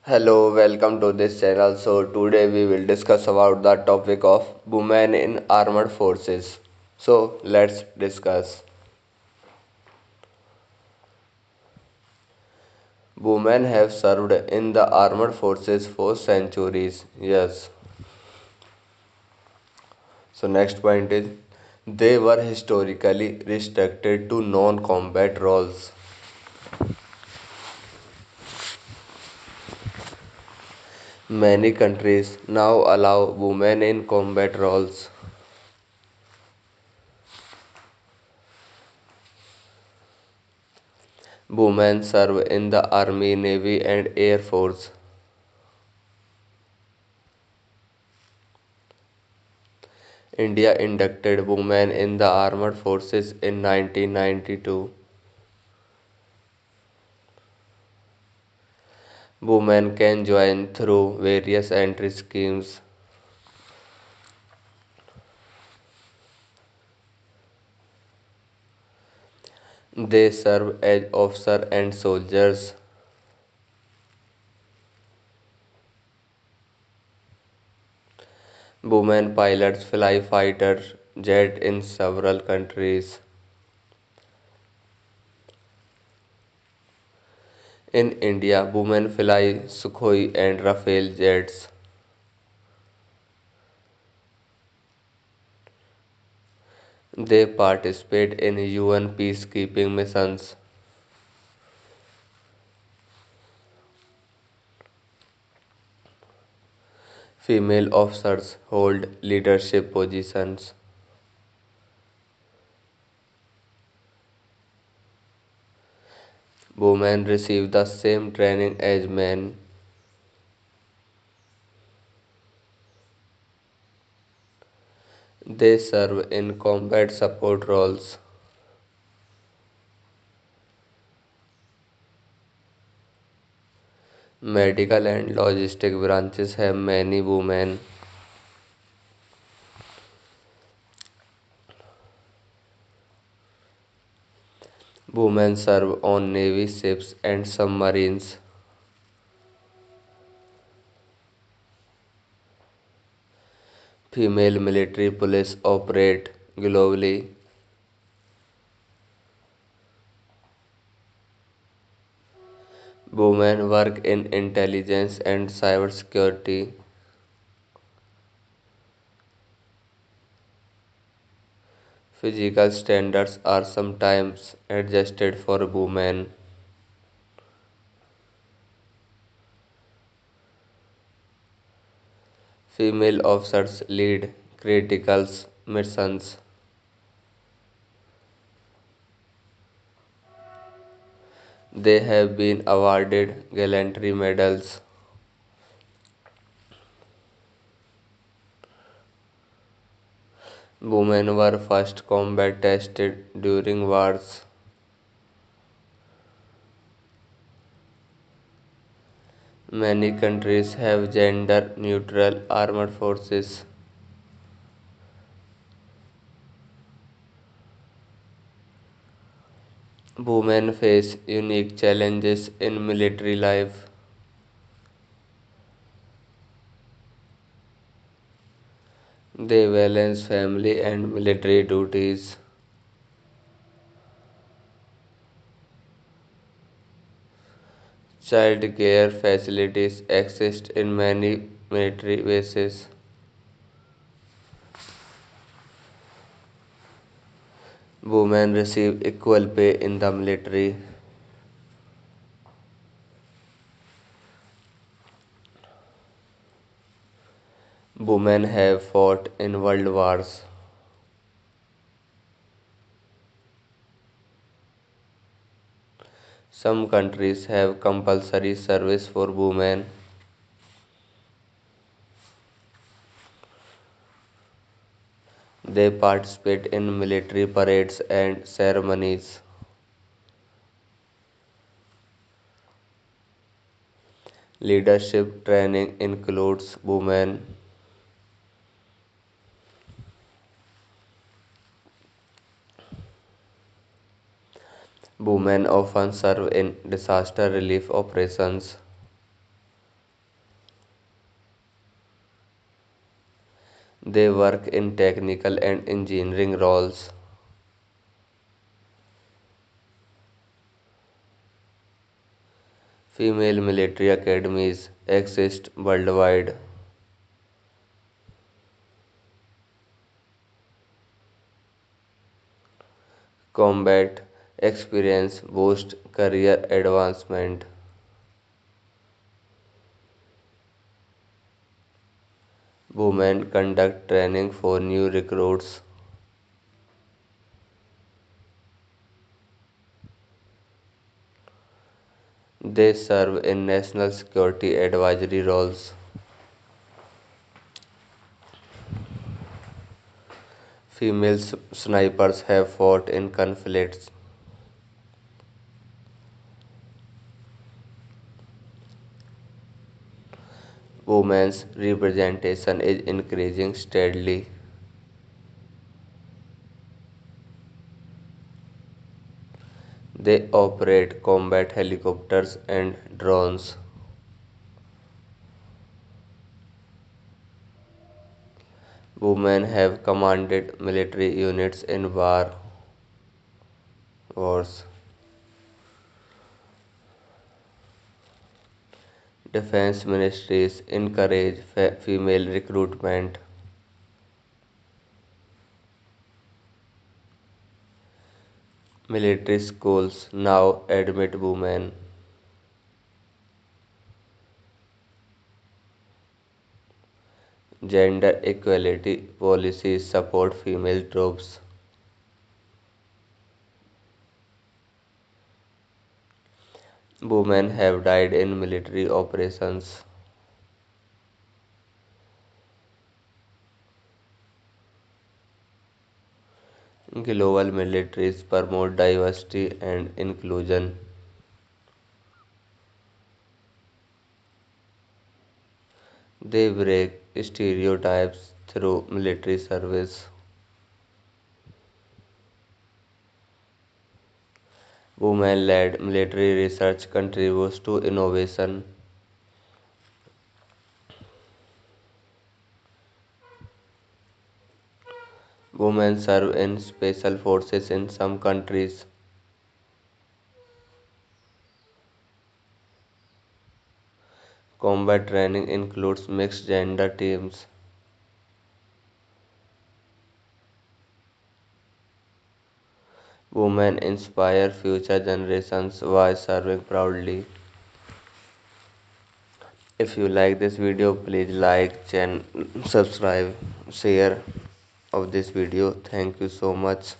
Hello, welcome to this channel. So today we will discuss about the topic of women in armed forces. So let's discuss. Women have served in the armed forces for centuries. Yes. So next point is they were historically restricted to non-combat roles. Many countries now allow women in combat roles. Women serve in the army, navy and air force. India inducted women in the armed forces in 1992. Women can join through various entry schemes. They serve as officers and soldiers. Women pilots fly fighter jet in several countries. In India, women fly Sukhoi and Rafale jets. They participate in UN peacekeeping missions. Female officers hold leadership positions. Women receive the same training as men. They serve in combat support roles. Medical and logistic branches have many women. Women serve on navy ships and submarines. Female military police operate globally. Women work in intelligence and cybersecurity. Physical standards are sometimes adjusted for women. Female officers lead critical missions. They have been awarded gallantry medals. Women were first combat tested during wars. Many countries have gender neutral armed forces. Women face unique challenges in military life. They balance family and military duties. Child care facilities exist in many military bases. Women receive equal pay in the military. Women have fought in world wars. Some countries have compulsory service for women. They participate in military parades and ceremonies. Leadership training includes women. Women often serve in disaster relief operations. They work in technical and engineering roles. Female military academies exist worldwide. Combat experience boosts career advancement. Women conduct training for new recruits. They serve in national security advisory roles. Female snipers have fought in conflicts. Women's representation is increasing steadily. They operate combat helicopters and drones. Women have commanded military units in wars. Defense ministries encourage female recruitment. Military schools now admit women. Gender equality policies support female troops. Women have died in military operations. Global militaries promote diversity and inclusion. They break stereotypes through military service. Women led military research contributes to innovation. Women serve in special forces in some countries. Combat training includes mixed gender teams. Women inspire future generations while serving proudly. If you like this video, please like, subscribe, share of this video. Thank you so much.